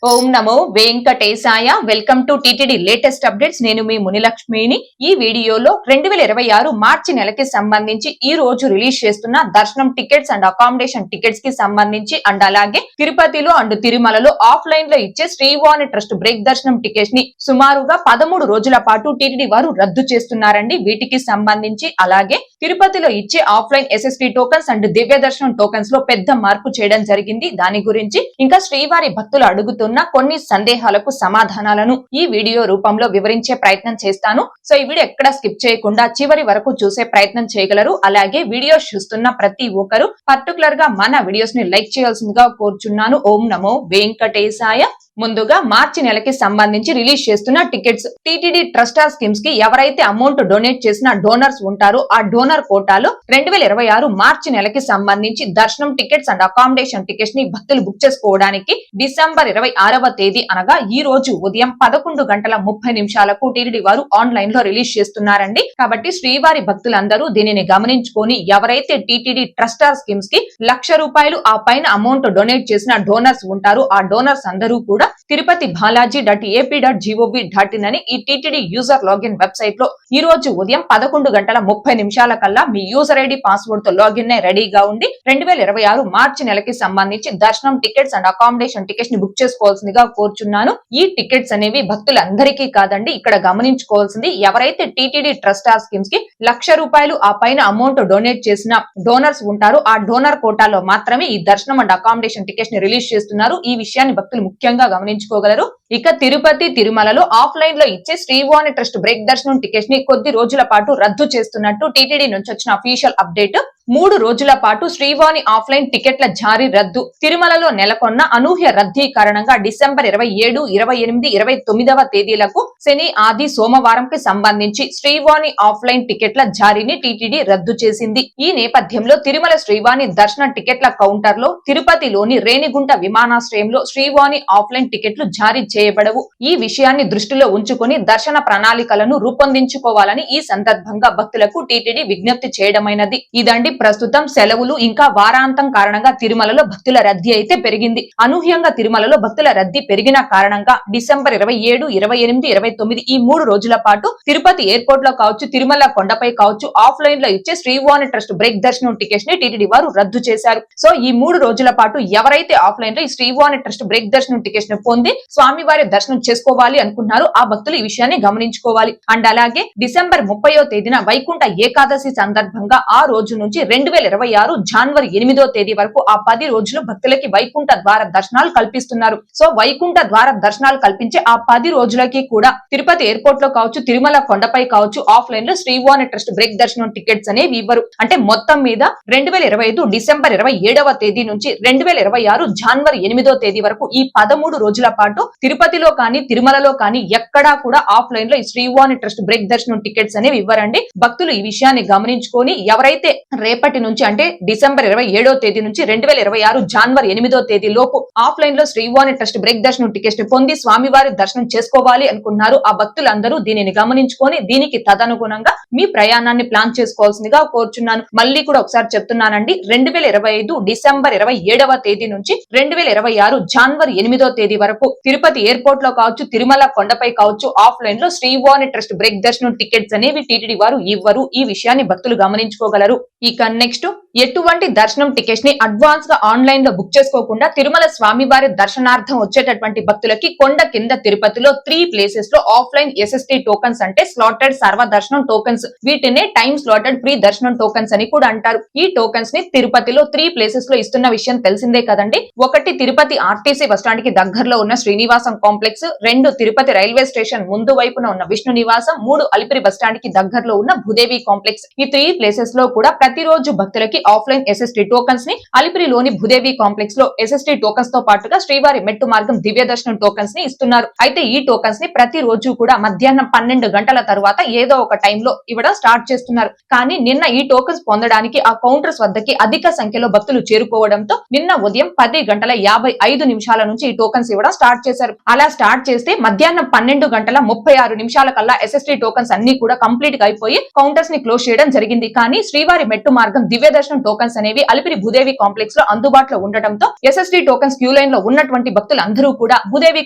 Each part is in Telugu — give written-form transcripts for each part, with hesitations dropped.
Om Namo Venkatesaya. Welcome to TTD latest updates. నేను మీ మునిలక్ష్మిని. ఈ వీడియోలో 2026 మార్చి నెలకి సంబంధించి ఈ రోజు రిలీజ్ చేస్తున్న దర్శనం టికెట్స్ అండ్ అకామిడేషన్ టికెట్స్ కి సంబంధించి అండ్ అలాగే తిరుపతిలో అండ్ తిరుమలలో ఆఫ్లైన్ లో ఇచ్చే శ్రీవాణి ట్రస్ట్ బ్రేక్ దర్శనం టికెట్స్ ని సుమారుగా 13 రోజుల పాటు టిటిడి వారు రద్దు చేస్తున్నారండి. వీటికి సంబంధించి అలాగే తిరుపతిలో ఇచ్చే ఆఫ్లైన్ ఎస్ఎస్టీ టోకన్స్ అండ్ దివ్య దర్శనం టోకన్స్ లో పెద్ద మార్పు చేయడం జరిగింది. దాని గురించి ఇంకా శ్రీవారి భక్తులు అడుగుతున్న కొన్ని సందేహాలకు సమాధానాలను ఈ వీడియో రూపంలో వివరించే ప్రయత్నం చేస్తాను. సో ఈ వీడియో ఎక్కడ స్కిప్ చేయకుండా చివరి వరకు చూసే ప్రయత్నం చేయగలరు. అలాగే వీడియోస్ చూస్తున్న ప్రతి ఒక్కరు పర్టికులర్ గా మన వీడియోస్ ని లైక్ చేయాల్సిందిగా కోరుచున్నాను. ఓం నమో వెంకటేశాయ. ముందుగా మార్చి నెలకి సంబంధించి రిలీజ్ చేస్తున్న టికెట్స్ టిటిడి ట్రస్టర్ స్కీమ్స్ కి ఎవరైతే అమౌంట్ డొనేట్ చేసిన డోనర్స్ ఉంటారో ఆ డోనర్ కోటాలో 2026 మార్చి నెలకి సంబంధించి దర్శనం టికెట్స్ అండ్ అకామిడేషన్ టికెట్స్ ని భక్తులు బుక్ చేసుకోవడానికి డిసెంబర్ 26వ తేదీ అనగా ఈ రోజు ఉదయం 11:30 టిటిడి వారు ఆన్లైన్ లో రిలీజ్ చేస్తున్నారండి. కాబట్టి శ్రీవారి భక్తులందరూ దీనిని గమనించుకొని ఎవరైతే టిటిడి ట్రస్టర్ స్కీమ్స్ కి ₹1,00,000 ఆ పైన అమౌంట్ డొనేట్ చేసిన డోనర్స్ ఉంటారో ఆ డోనర్స్ అందరూ కూడా తిరుపతి balaji.ap.gov.in అని ఈ టిటిడి యూజర్ లాగిన్ వెబ్సైట్ లో ఈ రోజు ఉదయం 11:30 కల్లా మీ యూజర్ ఐడి పాస్వర్డ్ తో లాగిన్ రెడీగా ఉండి 2026 మార్చి నెలకి సంబంధించి దర్శనం టికెట్స్ అండ్ అకామిడేషన్ టికెట్స్ ని బుక్ చేసుకోవాల్సిందిగా కోరుచున్నాను. ఈ టికెట్స్ అనేవి భక్తులందరికీ కాదండి. ఇక్కడ గమనించుకోవాల్సింది ఎవరైతే టిటిడి ట్రస్టర్ స్కీమ్స్ కి ₹1,00,000 ఆ పైన అమౌంట్ డొనేట్ చేసిన డోనర్స్ ఉంటారో ఆ డోనర్ కోటాలో మాత్రమే ఈ దర్శనం అండ్ అకామిడేషన్ టికెట్స్ ని రిలీజ్ చేస్తున్నారు. ఈ విషయాన్ని భక్తులు ముఖ్యంగా గమనించుకోగలరు. ఇక తిరుపతి తిరుమలలో ఆఫ్లైన్ లో ఇచ్చే శ్రీవాణి ట్రస్ట్ బ్రేక్ దర్శనం టికెట్స్ ని కొద్ది రోజుల పాటు రద్దు చేస్తున్నట్టు టిటిడి నుంచి వచ్చిన అఫీషియల్ అప్డేట్. 3 రోజుల పాటు శ్రీవాణి ఆఫ్లైన్ టికెట్ల జారీ రద్దు. తిరుమలలో నెలకొన్న అనూహ్య రద్దీ కారణంగా డిసెంబర్ 27, 28, 29వ తేదీలకు శని, ఆది, సోమవారంకి సంబంధించి శ్రీవాణి ఆఫ్లైన్ టికెట్ల జారీని టిటిడి రద్దు చేసింది. ఈ నేపథ్యంలో తిరుమల శ్రీవాణి దర్శన టికెట్ల కౌంటర్ లో తిరుపతిలోని రేణిగుంట విమానాశ్రయంలో శ్రీవాణి ఆఫ్లైన్ టికెట్లు జారీ చేయబడవు. ఈ విషయాన్ని దృష్టిలో ఉంచుకొని దర్శన ప్రణాళికలను రూపొందించుకోవాలని ఈ సందర్భంగా భక్తులకు టిటిడి విజ్ఞప్తి చేయడమైనది. ఇదండి ప్రస్తుతం సెలవులు ఇంకా వారాంతం కారణంగా తిరుమలలో భక్తుల రద్దీ అయితే పెరిగింది. అనూహ్యంగా తిరుమలలో భక్తుల రద్దీ పెరిగిన కారణంగా డిసెంబర్ 27, 28, 29 ఈ 3 రోజుల పాటు తిరుపతి ఎయిర్పోర్ట్ లో కావచ్చు, తిరుమల కొండపై కావచ్చు ఆఫ్లైన్ లో ఇచ్చే శ్రీవాణి ట్రస్ట్ బ్రేక్ దర్శనం టికెట్స్ ని టిటిడి వారు రద్దు చేశారు. సో ఈ 3 రోజుల పాటు ఎవరైతే ఆఫ్లైన్ లో ఈ శ్రీవాణి ట్రస్ట్ బ్రేక్ దర్శనం టికెట్స్ ని పొంది స్వామివారి దర్శనం చేసుకోవాలి అనుకున్నారు ఆ భక్తులు ఈ విషయాన్ని గమనించుకోవాలి. అండ్ అలాగే డిసెంబర్ 30వ తేదీన వైకుంఠ ఏకాదశి సందర్భంగా ఆ రోజు నుంచి 2026 జనవరి 8వ తేదీ వరకు ఆ 10 రోజులు భక్తులకి వైకుంఠ ద్వార దర్శనాలు కల్పిస్తున్నారు. సో వైకుంఠ ద్వార దర్శనాలు కల్పించే ఆ 10 రోజులకి కూడా తిరుపతి ఎయిర్పోర్ట్ లో కావచ్చు, తిరుమల కొండపై కావచ్చు ఆఫ్లైన్ లో శ్రీవాణి ట్రస్ట్ బ్రేక్ దర్శనం టికెట్స్ అనేవి ఇవ్వరు. అంటే మొత్తం మీద 2025 డిసెంబర్ 27వ తేదీ నుంచి 2026 జనవరి 8వ తేదీ వరకు ఈ 13 రోజుల పాటు తిరుపతిలో కానీ తిరుమలలో కానీ ఎక్కడా కూడా ఆఫ్లైన్ లో ఈ శ్రీవాణి ట్రస్ట్ బ్రేక్ దర్శనం టికెట్స్ అనేవి ఇవ్వరండి. భక్తులు ఈ విషయాన్ని గమనించుకొని ఎవరైతే రేపటి నుంచి అంటే డిసెంబర్ 27వ తేదీ నుంచి 2026 జనవరి 8వ తేదీ లోపు ఆఫ్లైన్ లో శ్రీవాణి ట్రస్ట్ బ్రేక్ దర్శనం టికెట్స్ ని పొంది స్వామివారి దర్శనం చేసుకోవాలి అనుకున్నారు ఆ భక్తులందరూ దీనిని గమనించుకొని దీనికి తదనుగుణంగా మీ ప్రయాణాన్ని ప్లాన్ చేసుకోవాల్సిందిగా కోరుచున్నాను. మళ్ళీ కూడా ఒకసారి చెప్తున్నానండి. 2025 డిసెంబర్ 27వ తేదీ నుంచి 2026 జనవరి 8వ తేదీ వరకు తిరుపతి ఎయిర్పోర్ట్ లో కావచ్చు, తిరుమల కొండపై కావచ్చు ఆఫ్లైన్ లో శ్రీవాణి ట్రస్ట్ బ్రేక్ దర్శనం టికెట్స్ అనేవి టిటిడి వారు ఇవ్వరు. ఈ విషయాన్ని భక్తులు గమనించుకోగలరు. ఇక నెక్స్ట్ ఎటువంటి దర్శనం టికెట్స్ ని అడ్వాన్స్ గా ఆన్లైన్ లో బుక్ చేసుకోకుండా తిరుమల స్వామివారి దర్శనార్థం వచ్చేటటువంటి భక్తులకి కొండ కింద తిరుపతిలో 3 ప్లేసెస్ లో ఆఫ్లైన్ ఎస్ఎస్టీ టోకన్స్ అంటే స్లాటెడ్ సర్వ దర్శనం టోకన్స్, వీటినే టైమ్ స్లాటెడ్ ఫ్రీ దర్శనం టోకన్స్ అని కూడా అంటారు. ఈ టోకన్స్ ని తిరుపతిలో 3 ప్లేసెస్ లో ఇస్తున్న విషయం తెలిసిందే కదండి. 1 తిరుపతి ఆర్టీసీ బస్టాండ్ కి దగ్గరలో ఉన్న Srinivasam complex, 2 Tirupati railway station ముందు వైపున ఉన్న విష్ణు నివాసం, 3 అలిపిరి బస్టాండ్ కి దగ్గరలో ఉన్న భూదేవి కాంప్లెక్స్. ఈ 3 ప్లేసెస్ లో కూడా ప్రతిరోజు భక్తులకి ఆఫ్లైన్ ఎస్ఎస్టీ టోకన్స్ ని అలిపిరిలోని భూదేవి కాంప్లెక్స్ లో ఎస్ఎస్టీ టోకన్స్ తో పాటుగా శ్రీవారి మెట్టు మార్గం దివ్య దర్శనం టోకన్స్ ని ఇస్తున్నారు. అయితే ఈ టోకన్స్ ని ప్రతిరోజు కూడా మధ్యాహ్నం 12 గంటల తర్వాత ఏదో ఒక టైంలో ఇవ్వడం స్టార్ట్ చేస్తున్నారు. కానీ నిన్న ఈ టోకన్స్ పొందడానికి ఆ కౌంటర్స్ వద్దకి అధిక సంఖ్యలో భక్తులు చేరుకోవడంతో నిన్న ఉదయం 10:55 నుంచి ఈ టోకన్స్ ఇవ్వడం స్టార్ట్ చేశారు. అలా స్టార్ట్ చేస్తే మధ్యాహ్నం 12:36 కల్లా ఎస్ఎస్టీ టోకన్స్ అన్ని కూడా కంప్లీట్ గా అయిపోయి కౌంటర్స్ ని క్లోజ్ చేయడం జరిగింది. కానీ శ్రీవారి మెట్టు మార్గం దివ్య దర్శనం దివ్యదర్శనం టోకన్స్ అనేవి అలిపిరి భూదేవి కాంప్లెక్స్ లో అందుబాటులో ఉండటంతో ఎస్ఎస్డి టోకన్స్ క్యూ లైన్ లో ఉన్నటువంటి భక్తులందరూ కూడా భూదేవి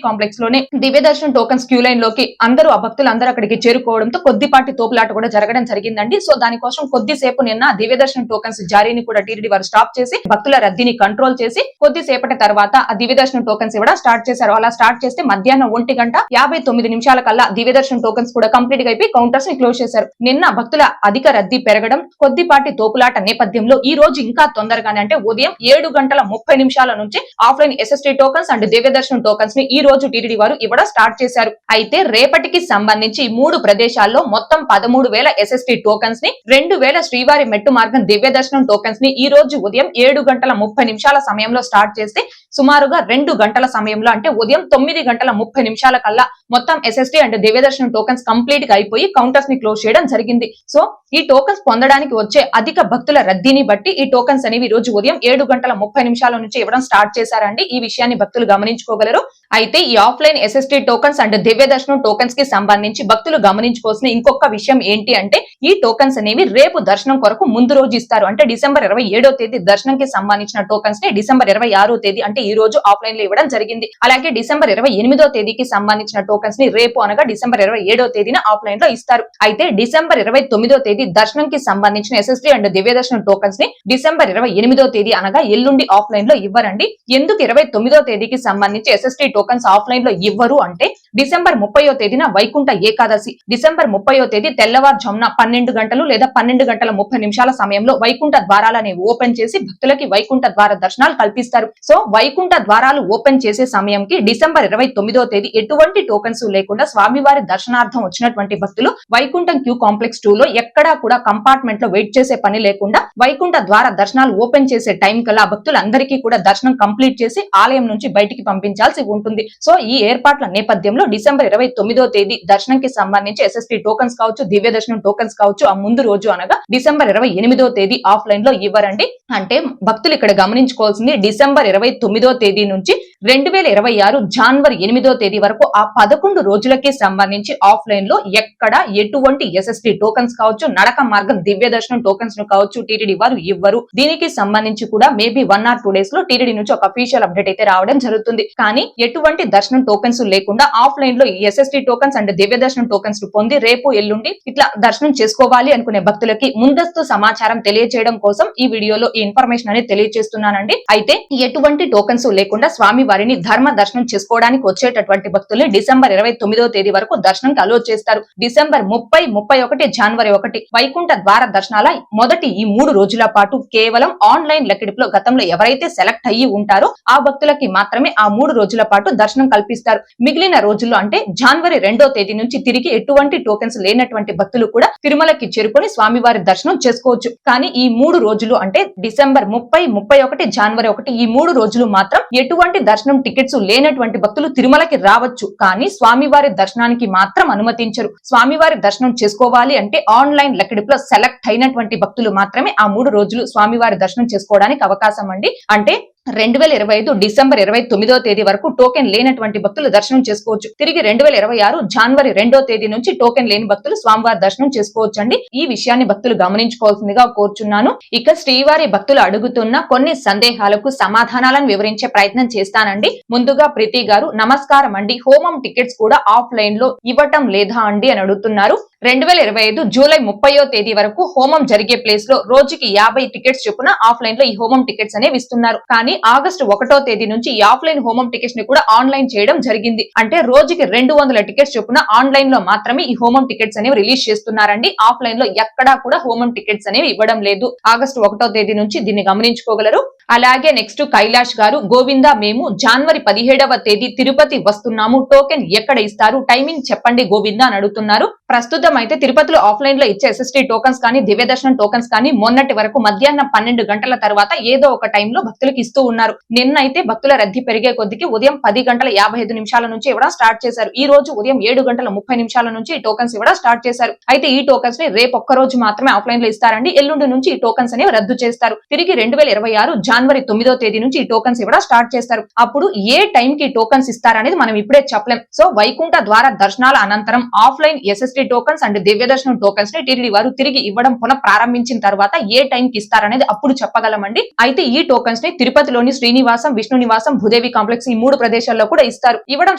కాంప్లెక్స్ లోనే దివ్యదర్శనం టోకన్స్ క్యూ లైన్ లోకి ఆ భక్తులందరూ అక్కడికి చేరుకోవడంతో కొద్దిపాటి తోపులాట కూడా జరగడం జరిగిందండి. సో దానికోసం కొద్దిసేపు నిన్న దివ్యదర్శనం టోకన్స్ జారీని కూడా టీటీడీ వారు స్టాప్ చేసి భక్తుల రద్దీని కంట్రోల్ చేసి కొద్దిసేపటి తర్వాత ఆ దివ్యదర్శనం టోకన్స్ ఇవ్వడం స్టార్ట్ చేశారు. అలా స్టార్ట్ చేస్తే మధ్యాహ్నం 1:59 కల్లా దివ్యదర్శనం టోకన్స్ కూడా కంప్లీట్ గా అయిపోయి కౌంటర్స్ ని క్లోజ్ చేశారు. నిన్న భక్తుల అధిక రద్దీ పెరగడం, కొద్దిపాటి తోపులాట నేపథ్యంలో ఈ రోజు ఇంకా తొందరగానే అంటే ఉదయం 7:30 నుంచి offline SST tokens and Divyadarshanam tokens ని ఈ రోజు టీటీడీ వారు ఇవ్వడం స్టార్ట్ చేశారు. అయితే రేపటికి సంబంధించి 3 ప్రదేశాల్లో మొత్తం 13,000 ఎస్ఎస్టీ టోకన్స్ ని, 2,000 శ్రీవారి మెట్టు మార్గం దివ్యదర్శనం టోకన్స్ ని ఈ రోజు ఉదయం 7:30 సమయంలో స్టార్ట్ చేస్తే సుమారుగా 2 గంటల సమయంలో అంటే ఉదయం 9:30 కల్లా మొత్తం SST and Divyadarshanam tokens complete గా అయిపోయి కౌంటర్స్ ని క్లోజ్ చేయడం జరిగింది. సో ఈ టోకన్స్ పొందడానికి వచ్చే అధిక భక్తుల రద్దీని బట్టి ఈ టోకన్స్ అనేవి ఈ రోజు ఉదయం 7:30 నుంచి ఇవ్వడం స్టార్ట్ చేశారండి. ఈ విషయాన్ని భక్తులు గమనించుకోగలరు. అయితే ఈ offline SST tokens and Divyadarshanam tokens కి సంబంధించి భక్తులు గమనించుకోవాల్సిన ఇంకొక విషయం ఏంటి అంటే ఈ టోకన్స్ అనేవి రేపు దర్శనం కొరకు ముందు రోజు ఇస్తారు. అంటే డిసెంబర్ 27వ తేదీ దర్శనం కి సంబంధించిన టోకన్స్ ని డిసెంబర్ 26వ తేదీ అంటే ఈ రోజు ఆఫ్లైన్ లో ఇవ్వడం జరిగింది. అలాగే డిసెంబర్ 28వ తేదీకి సంబంధించిన టోకన్స్ ని రేపు అనగా డిసెంబర్ 27వ తేదీన ఆఫ్లైన్ లో ఇస్తారు. అయితే డిసెంబర్ 29వ తేదీ దర్శనం కి సంబంధించిన ఎస్ఎస్టీ అండ్ దివ్యదర్శనం టోకన్స్ ని డిసెంబర్ 28వ తేదీ అనగా ఎల్లుండి ఆఫ్లైన్ లో ఇవ్వరండి. ఎందుకు 29వ తేదీకి సంబంధించి ఎస్ఎస్టీ టోకన్స్ ఆఫ్లైన్ లో ఇవ్వరు అంటే డిసెంబర్ 30వ తేదీన వైకుంఠ ఏకాదశి, డిసెంబర్ 30వ తేదీ తెల్లవారుజామున 12 గంటలు లేదా 12:30 సమయంలో వైకుంఠ ద్వారాలని ఓపెన్ చేసి భక్తులకి వైకుంఠ ద్వార దర్శనాలు కల్పిస్తారు. సో వైకుంఠ ద్వారాలు ఓపెన్ చేసే సమయంకి డిసెంబర్ 29వ తేదీ ఎటువంటి టోకన్స్ లేకుండా స్వామివారి దర్శనార్థం వచ్చినటువంటి భక్తులు వైకుంఠం క్యూ కాంప్లెక్స్ 2 లో ఎక్కడా కూడా కంపార్ట్మెంట్ లో వెయిట్ చేసే పని లేకుండా వైకుంఠ ద్వార దర్శనాలు ఓపెన్ చేసే టైం కల్లా భక్తులందరికీ కూడా దర్శనం కంప్లీట్ చేసి ఆలయం నుంచి బయటికి పంపించాల్సి ఉంటుంది. సో ఈ ఏర్పాట్ల నేపథ్యంలో డిసెంబర్ 29వ తేదీ దర్శనంకి సంబంధించి ఎస్ఎస్టీ టోకన్స్ కావచ్చు, దివ్య దర్శనం టోకన్స్ కావచ్చు ఆ ముందు రోజు అనగా డిసెంబర్ 28వ తేదీ ఆఫ్లైన్ లో ఇవ్వరండి. అంటే భక్తులు ఇక్కడ గమనించుకోవాల్సింది డిసెంబర్ 29వ తేదీ నుంచి 2026 జనవరి 8వ తేదీ వరకు ఆ 11 రోజులకి సంబంధించి ఆఫ్లైన్ లో ఎక్కడ ఎటువంటి ఎస్ఎస్టీ టోకన్స్ కావచ్చు, నడక మార్గం దివ్య దర్శనం టోకన్స్ ను కావచ్చు టీటీడీ వారు ఇవ్వరు. దీనికి సంబంధించి కూడా మేబీ 1 or 2 డేస్ లో టీటీడీ నుంచి ఒక అఫీషియల్ అప్డేట్ అయితే రావడం జరుగుతుంది. కానీ ఎటువంటి దర్శనం టోకన్స్ లేకుండా ఆఫ్లైన్ లో ఎస్ఎస్టీ టోకన్స్ అండ్ దివ్య దర్శనం టోకన్స్ ను పొంది రేపు ఎల్లుండి ఇట్లా దర్శనం చేసుకోవాలి అనుకునే భక్తులకి ముందస్తు సమాచారం తెలియజేయడం కోసం ఈ వీడియోలో ఈ ఇన్ఫర్మేషన్ అనేది తెలియజేస్తున్నానండి. అయితే ఎటువంటి టోకన్స్ లేకుండా స్వామి వారిని ధర్మ దర్శనం చేసుకోవడానికి వచ్చేటటువంటి భక్తుల్ని డిసెంబర్ 29వ తేదీ వరకు దర్శనం అలో చేస్తారు. డిసెంబర్ 30, 31, జనవరి 1 వైకుంఠ ద్వార దర్శనాల మొదటి ఈ 3 రోజుల పాటు కేవలం ఆన్లైన్ లెక్కిడిపులో గతంలో ఎవరైతే సెలెక్ట్ అయ్యి ఉంటారో ఆ భక్తులకి మాత్రమే ఆ 3 రోజుల పాటు దర్శనం కల్పిస్తారు. మిగిలిన రోజుల్లో అంటే జనవరి 2వ తేదీ నుంచి తిరిగి ఎటువంటి టోకెన్స్ లేనటువంటి భక్తులు కూడా తిరుమలకి చేరుకొని స్వామివారి దర్శనం చేసుకోవచ్చు. కానీ ఈ 3 రోజులు అంటే డిసెంబర్ 30, 31, జనవరి 1 ఈ 3 రోజులు మాత్రం ఎటువంటి దర్శనం టికెట్స్ లేనటువంటి భక్తులు తిరుమలకి రావచ్చు. కానీ స్వామివారి దర్శనానికి మాత్రం అనుమతించరు. స్వామివారి దర్శనం చేసుకోవాలి అంటే ఆన్లైన్ లెక్కిడిపులో సెలెక్ట్ అయినటువంటి భక్తులు మాత్రమే ఆ 3 రోజులు స్వామివారి దర్శనం చేసుకోవడానికి అవకాశం అండి. అంటే 2025 డిసెంబర్ 29వ తేదీ వరకు టోకెన్ లేనటువంటి భక్తులు దర్శనం చేసుకోవచ్చు. తిరిగి 2026 జనవరి 2వ తేదీ నుంచి టోకెన్ లేని భక్తులు స్వామివారి దర్శనం చేసుకోవచ్చు అండి. ఈ విషయాన్ని భక్తులు గమనించుకోవాల్సిందిగా కోరుచున్నాను. ఇక శ్రీవారి భక్తులు అడుగుతున్న కొన్ని సందేహాలకు సమాధానాలను వివరించే ప్రయత్నం చేస్తానండి. ముందుగా ప్రీతి గారు నమస్కారం అండి, హోమం టికెట్స్ కూడా ఆఫ్లైన్ లో ఇవ్వటం లేదా అండి అని అడుగుతున్నారు. 2025 జూలై 30వ తేదీ వరకు హోమం జరిగే ప్లేస్ లో రోజుకి 50 టికెట్స్ చొప్పున ఆఫ్లైన్ లో ఈ హోమం టికెట్స్ అనేవి ఇస్తున్నారు. కానీ ఆగస్టు 1వ తేదీ నుంచి ఈ ఆఫ్లైన్ హోమం టికెట్స్ ని కూడా ఆన్లైన్ చేయడం జరిగింది. అంటే రోజుకి 200 టికెట్స్ చొప్పున ఆన్లైన్ లో మాత్రమే ఈ హోమం టికెట్స్ అనేవి రిలీజ్ చేస్తున్నారండి. ఆఫ్లైన్ లో ఎక్కడా కూడా హోమం టికెట్స్ అనేవి ఇవ్వడం లేదు. ఆగస్టు 1వ తేదీ నుంచి దీన్ని గమనించుకోగలరు. అలాగే నెక్స్ట్ కైలాష్ గారు గోవిందా మేము జనవరి 17వ తేదీ తిరుపతి వస్తున్నాము, టోకెన్ ఎక్కడ ఇస్తారు, టైమింగ్ చెప్పండి గోవిందా అని అడుగుతున్నారు. ప్రస్తుతం అయితే తిరుపతిలో ఆఫ్లైన్ లో ఇచ్చే ఎస్ఎస్టీ టోకన్స్ కానీ దివ్య దర్శనం టోకన్స్ కానీ మొన్నటి వరకు మధ్యాహ్నం 12 గంటల తర్వాత ఏదో ఒక టైంలో భక్తులకు ఇస్తూ ఉన్నారు. నిన్నైతే భక్తుల రద్దీ పెరిగే కొద్దికి ఉదయం 10:55 నుంచి ఇవ్వడం స్టార్ట్ చేశారు. ఈ రోజు ఉదయం 7:30 నుంచి ఈ టోకన్స్ ఇవ్వడం స్టార్ట్ చేశారు. అయితే ఈ టోకన్స్ ని రేపు ఒక్క రోజు మాత్రమే ఆఫ్లైన్ లో ఇస్తారండి. ఎల్లుండి నుంచి ఈ టోకన్స్ అనేవి రద్దు చేస్తారు. తిరిగి 2026 జనవరి జనవరి 9వ తేదీ నుంచి ఈ టోకన్స్ ఇవ్వడం స్టార్ట్ చేస్తారు. అప్పుడు ఏ టైం కి టోకన్స్ ఇస్తారనేది మనం ఇప్పుడే చెప్పలేం. సో వైకుంఠ ద్వార దర్శనాల అనంతరం ఆఫ్లైన్ ఎస్ఎస్టీ టోకన్స్ అండ్ దివ్య దర్శనం టోకన్స్ ని టీటీడీ వారు తిరిగి ఇవ్వడం పునః ప్రారంభించిన తర్వాత ఏ టైం కి ఇస్తారనేది అప్పుడు చెప్పగలమండి. అయితే ఈ టోకన్స్ ని తిరుపతిలోని శ్రీనివాసం, విష్ణు నివాసం, భూదేవి కాంప్లెక్స్ ఈ 3 ప్రదేశాల్లో కూడా ఇస్తారు. ఇవ్వడం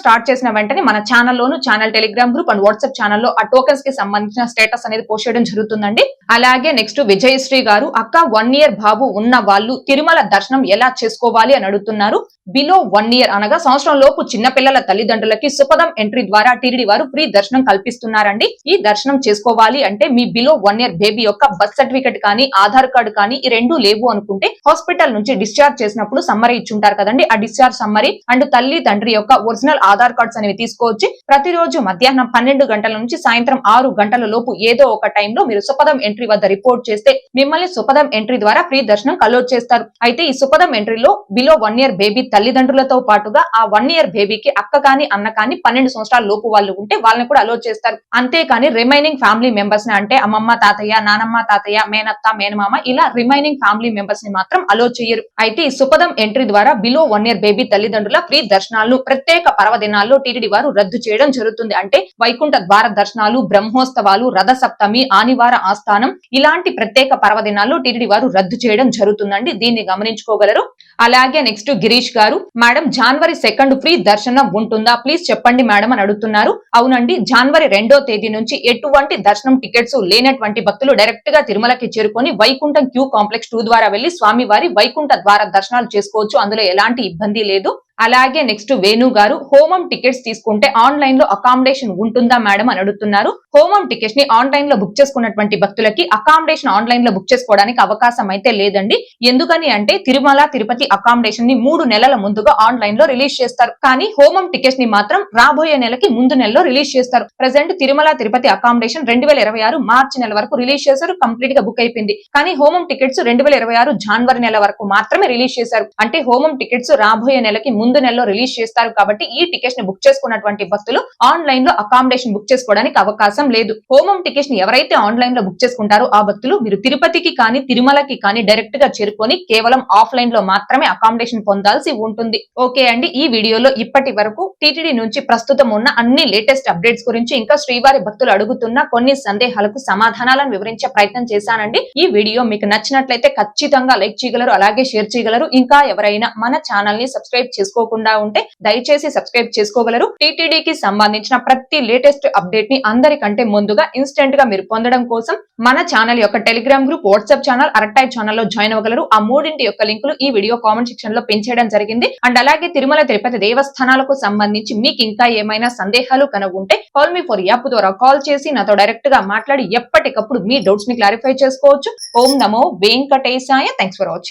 స్టార్ట్ చేసిన వెంటనే మన ఛానల్లోను, channel Telegram group and WhatsApp ఛానల్లో ఆ టోకన్స్ కి సంబంధించిన స్టేటస్ అనేది పోస్ట్ చేయడం జరుగుతుందండి. అలాగే నెక్స్ట్ విజయశ్రీ గారు, అక్క 1 ఇయర్ బాబు ఉన్న వాళ్ళు తిరుమల దర్శనం ఎలా చేసుకోవాలి అని అడుగుతున్నారు. బిలో 1 ఇయర్ అనగా సంవత్సరం లోపు చిన్న పిల్లల తల్లిదండ్రులకి సుపదం ఎంట్రీ ద్వారా టీటీడీ వారు ఫ్రీ దర్శనం కల్పిస్తున్నారండి. ఈ దర్శనం చేసుకోవాలి అంటే మీ బిలో 1 ఇయర్ బేబీ యొక్క బర్త్ సర్టిఫికెట్ కానీ, ఆధార్ కార్డు కానీ ఈ రెండు లేవు అనుకుంటే హాస్పిటల్ నుంచి డిశ్చార్జ్ చేసినప్పుడు సమ్మరీ ఇచ్చుంటారు కదండి, ఆ డిశ్చార్జ్ సమ్మరీ అండ్ తల్లి తండ్రి యొక్క ఒరిజినల్ ఆధార్ కార్డ్స్ అనేవి తీసుకొచ్చి ప్రతిరోజు మధ్యాహ్నం 12 గంటల నుంచి సాయంత్రం 6 గంటల లోపు ఏదో ఒక టైంలో మీరు సుపదం ఎంట్రీ వద్ద రిపోర్ట్ చేస్తే మిమ్మల్ని సుపదం ఎంట్రీ ద్వారా ఫ్రీ దర్శనం అలౌట్ చేస్తారు. అయితే ఈ సుపదం ఎంట్రీలో బిలో 1 ఇయర్ బేబీ తల్లిదండ్రులతో పాటుగా ఆ 1 ఇయర్ బేబీకి అక్క కానీ, అన్న కానీ 12 సంవత్సరాల లోపు వాళ్ళు ఉంటే వాళ్ళని కూడా అలౌట్ చేస్తారు. అంతేకాని రిమైనింగ్ ఫ్యామిలీ మెంబర్స్ ని అంటే అమ్మమ్మ, తాతయ్య, నానమ్మ, తాతయ్య, మేనత్త, మేనమామ ఇలా రిమైనింగ్ ఫ్యామిలీ మెంబర్స్ ని మాత్రం అలౌట్ చేయరు. అయితే ఈ సుపదం ఎంట్రీ ద్వారా బిలో 1 ఇయర్ బేబీ తల్లిదండ్రుల ఫ్రీ దర్శనాలను ప్రత్యేక పర్వదినాల్లో టీటీడీ వారు రద్దు చేయడం జరుగుతుంది. అంటే వైకుంఠ ద్వార దర్శనాలు, బ్రహ్మోత్సవాలు, రథ సప్తమి, ఆనివార ఆస్థానం ఇలాంటి ప్రత్యేక పర్వదినాల్లో టీటీడీ వారు రద్దు చేయడం జరుగుతుందండి. దీన్ని గమనించుకోగలరు. అలాగే నెక్స్ట్ గిరీష్ గారు, మేడం జనవరి 2 ఫ్రీ దర్శనం ఉంటుందా ప్లీజ్ చెప్పండి మేడం అని అడుగుతున్నారు. అవునండి, జనవరి 2వ తేదీ నుంచి ఎటువంటి దర్శనం టికెట్స్ లేనటువంటి భక్తులు డైరెక్ట్ గా తిరుమలకి చేరుకొని వైకుంఠం క్యూ కాంప్లెక్స్ 2 ద్వారా వెళ్లి స్వామివారి వైకుంఠ ద్వార దర్శనాలు చేసుకోవచ్చు. అందులో ఎలాంటి ఇబ్బంది లేదు. అలాగే నెక్స్ట్ వేణు గారు, హోమం టికెట్స్ తీసుకుంటే ఆన్లైన్ లో అకామిడేషన్ ఉంటుందా మేడం అని అడుగుతున్నారు. హోమం టికెట్స్ ని ఆన్లైన్ లో బుక్ చేసుకున్నటువంటి భక్తులకి అకామిడేషన్ ఆన్లైన్ లో బుక్ చేసుకోవడానికి అవకాశం అయితే లేదండి. ఎందుకని అంటే తిరుమల తిరుపతి అకామిడేషన్ ని 3 నెలల ముందుగా ఆన్లైన్ లో రిలీజ్ చేస్తారు. కానీ హోమం టికెట్స్ ని మాత్రం రాబోయే నెలకి ముందు నెలలో రిలీజ్ చేస్తారు. ప్రెసెంట్ తిరుమల తిరుపతి అకామిడేషన్ 2026 మార్చి నెల వరకు రిలీజ్ చేశారు, కంప్లీట్ గా బుక్ అయిపోయింది. కానీ హోమం టికెట్స్ 2026 జనవరి నెల వరకు మాత్రమే రిలీజ్ చేశారు. అంటే హోమం టికెట్స్ రాబోయే నెలకి ముందు నెలలో రిలీజ్ చేస్తారు. కాబట్టి ఈ టికెట్స్ ని బుక్ చేసుకున్నటువంటి భక్తులు ఆన్లైన్ లో అకామిడేషన్ బుక్ చేసుకోవడానికి అవకాశం లేదు. హోమం టికెట్స్ ని ఎవరైతే ఆన్లైన్ లో బుక్ చేసుకుంటారో ఆ భక్తులు మీరు తిరుపతికి కానీ తిరుమలకి కానీ డైరెక్ట్ గా చేరుకొని కేవలం ఆఫ్లైన్ లో మాత్రమే అకామిడేషన్ పొందాల్సి ఉంటుంది. ఓకే అండి, ఈ వీడియోలో ఇప్పటి వరకు టీటీడీ నుంచి ప్రస్తుతం ఉన్న అన్ని లేటెస్ట్ అప్డేట్స్ గురించి ఇంకా శ్రీవారి భక్తులు అడుగుతున్న కొన్ని సందేహాలకు సమాధానాలను వివరించే ప్రయత్నం చేశానండి. ఈ వీడియో మీకు నచ్చినట్లయితే ఖచ్చితంగా లైక్ చేయగలరు, అలాగే షేర్ చేయగలరు. ఇంకా ఎవరైనా మన ఛానల్ ని సబ్స్క్రైబ్ చేసుకోకుండా ఉంటే దయచేసి సబ్స్క్రైబ్ చేసుకోగలరు. టీటీడీకి సంబంధించిన ప్రతి లేటెస్ట్ అప్డేట్ ని అందరికంటే ముందుగా ఇన్స్టెంట్ గా మీరు పొందడం కోసం మన ఛానల్ యొక్క Telegram group, WhatsApp channel, Arattai ఛానల్లో జాయిన్ అవ్వగలరు. ఆ మూడింటి యొక్క లింకులు ఈ వీడియో కామెంట్ సెక్షన్ లో పిన్ చేయడం జరిగింది. అండ్ అలాగే తిరుమల తిరుపతి దేవస్థానాలకు సంబంధించి మీకు ఇంకా ఏమైనా సందేహాలు కనుగొంటే కాల్ మీ ఫర్ యాప్ ద్వారా కాల్ చేసి నాతో డైరెక్ట్ గా మాట్లాడి ఎప్పటికప్పుడు మీ డౌట్స్ ని క్లారిఫై చేసుకోవచ్చు. ఓం నమో వెంకటేశాయ. Thanks for watching.